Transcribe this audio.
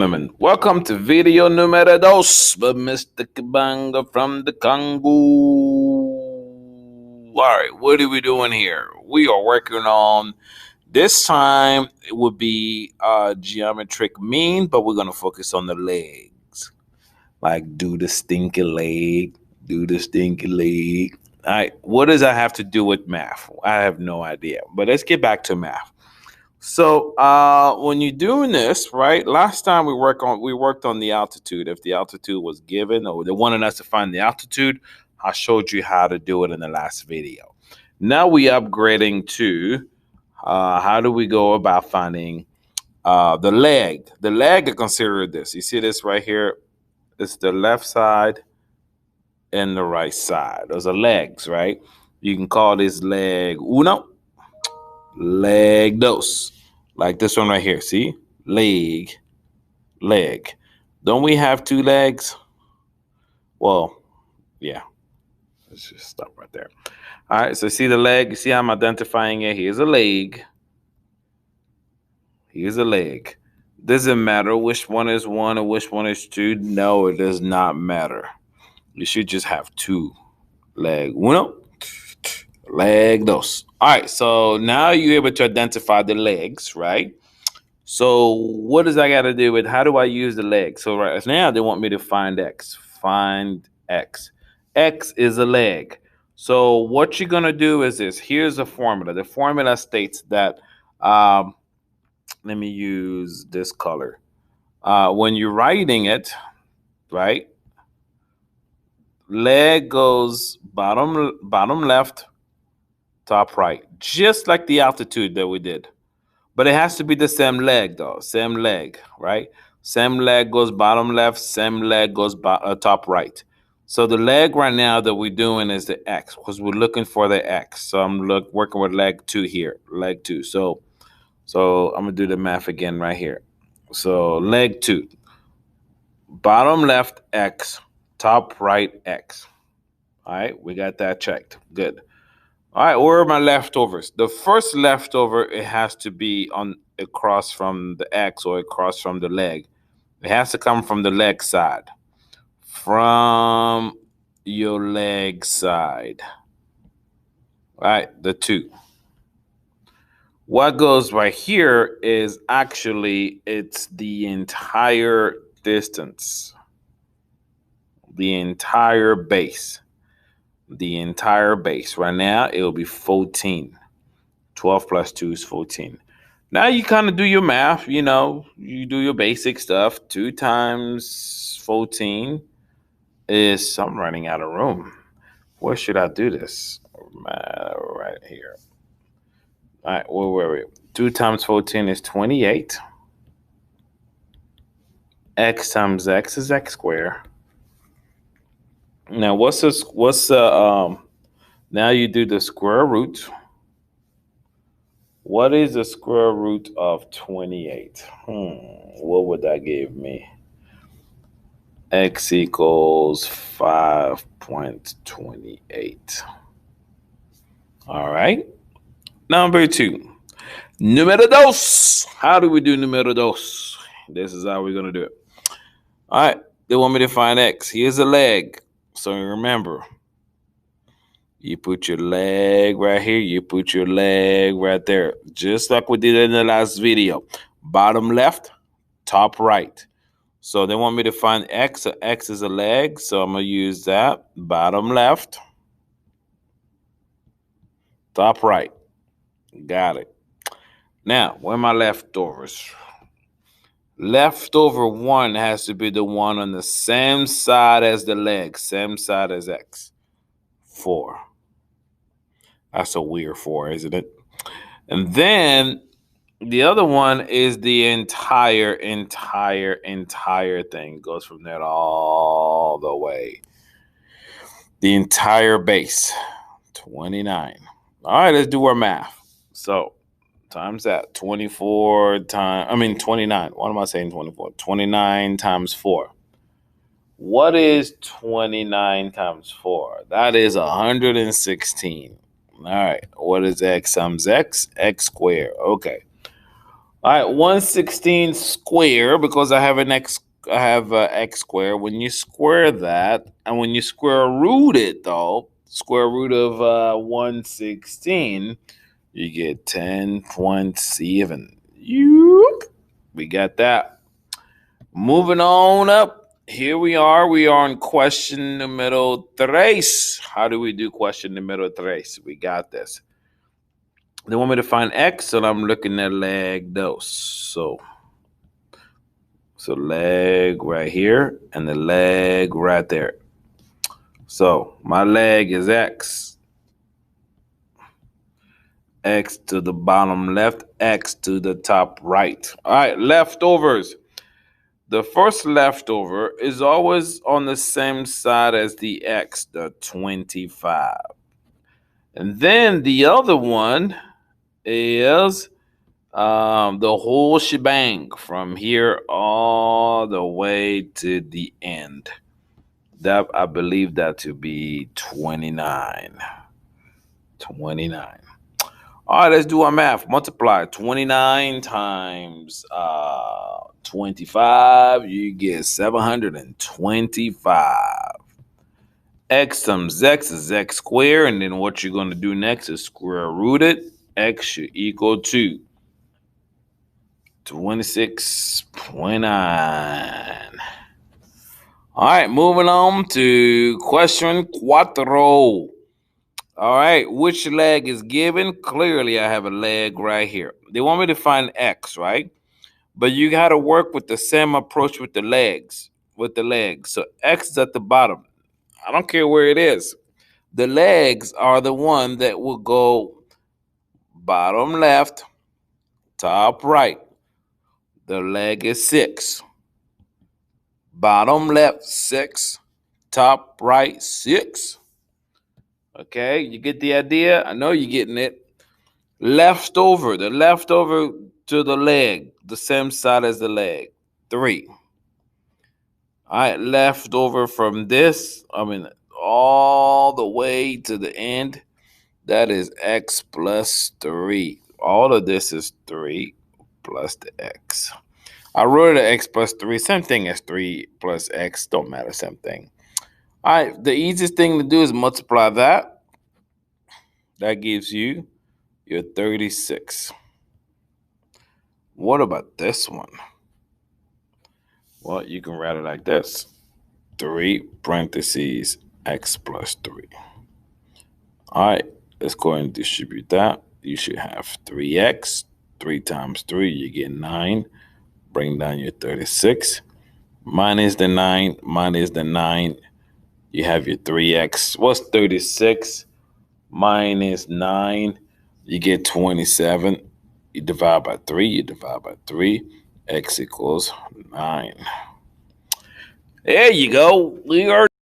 Gentlemen, welcome to video numero dos with Mr. Kabanga from the Congo. Alright, what are we doing here? We are working on this time it would be geometric mean, but we're gonna focus on the legs. Like do the stinky leg, do the stinky leg. Alright, what does that have to do with math? I have no idea. But let's get back to math. So when you're doing this, right? Last time we worked on the altitude. If the altitude was given, or they wanted us to find the altitude, I showed you how to do it in the last video. Now we upgrading to how do we go about finding the leg? The leg, I consider this. You see this right here? It's the left side and the right side. Those are legs, right? You can call this leg uno, leg dos, like this one right here. See, leg, leg. Don't we have two legs? Well, yeah. Let's just stop right there. All right, so see the leg. You see I'm identifying it. Here's a leg. Here's a leg. Doesn't matter which one is one or which one is two. No, it does not matter. You should just have two. Leg uno, leg dos. All right, so now you're able to identify the legs, right? So what does I got to do with how do I use the leg? So right now they want me to find x. Find x. X is a leg. So what you're gonna do is this. Here's a formula. The formula states that. Let me use this color. When you're writing it, right? Leg goes bottom left, top right, just like the altitude that we did. But it has to be the same leg, though. Same leg, right? Same leg goes bottom left. Same leg goes top right. So the leg right now that we're doing is the X because we're looking for the X. So I'm working with leg 2 here. Leg 2. So I'm going to do the math again right here. So leg 2. Bottom left X. Top right X. All right. We got that checked. Good. All right, where are my leftovers? The first leftover, it has to be on across from the X or across from the leg. It has to come from the leg side. From your leg side. All right, the 2. What goes right here is actually, it's the entire distance. The entire base. The entire base. Right now, it will be 14. 12 plus 2 is 14. Now you kind of do your math, you do your basic stuff. 2 times 14 is, I'm running out of room. Where should I do this? Right here. All right, where were we? 2 times 14 is 28. X times X is X squared. Now now you do the square root. What is the square root of 28? What would that give me? X equals 5.28. All right. Number 2. Numero dos. How do we do numero dos? This is how we're going to do it. All right. They want me to find X. Here's a leg. So remember, you put your leg right here. You put your leg right there. Just like we did in the last video. Bottom left, top right. So they want me to find X. So X is a leg. So I'm going to use that. Bottom left, top right. Got it. Now, where are my leftovers? Leftover 1 has to be the one on the same side as the leg. Same side as X. 4. That's a weird 4, isn't it? And then the other one is the entire thing. Goes from there all the way. The entire base. 29. All right, let's do our math. So times that. 29. What am I saying 24? 29 times 4. What is 29 times 4? That is 116. All right. What is X times X? X squared. Okay. All right, 116 square, because I have x square. When you square that, and when you square root it, though, square root of 116, you get 10.7. We got that. Moving on up. Here we are. We are on question numero tres. How do we do question numero tres? We got this. They want me to find x, and I'm looking at leg dos. So leg right here and the leg right there. So my leg is x. X to the bottom left, X to the top right. All right, leftovers. The first leftover is always on the same side as the X, the 25. And then the other one is the whole shebang from here all the way to the end. That I believe that to be 29. 29. All right, let's do our math. Multiply 29 times 25. You get 725. X times x is x squared. And then what you're going to do next is square root it. X should equal to 26.9. All right, moving on to question cuatro. All right, which leg is given? Clearly, I have a leg right here. They want me to find x, right? But you got to work with the same approach with the legs. So x is at the bottom. I don't care where it is. The legs are the one that will go bottom left, top right. The leg is 6. Bottom left, 6. Top right, 6. Okay, you get the idea? I know you're getting it. Leftover, the leftover to the leg, the same side as the leg, 3. All right, leftover from this, all the way to the end, that is x plus 3. All of this is 3 plus the x. I wrote it x plus 3, same thing as 3 plus x, don't matter, same thing. All right, the easiest thing to do is multiply that. That gives you your 36. What about this one? Well, you can write it like this. 3 parentheses x plus 3. All right, let's go ahead and distribute that. You should have 3x. 3 times 3, you get 9. Bring down your 36. Minus the 9, minus the 9. You have your 3x. What's 36? Minus 9, you get 27. You divide by 3, you divide by 3. X equals 9. There you go. We are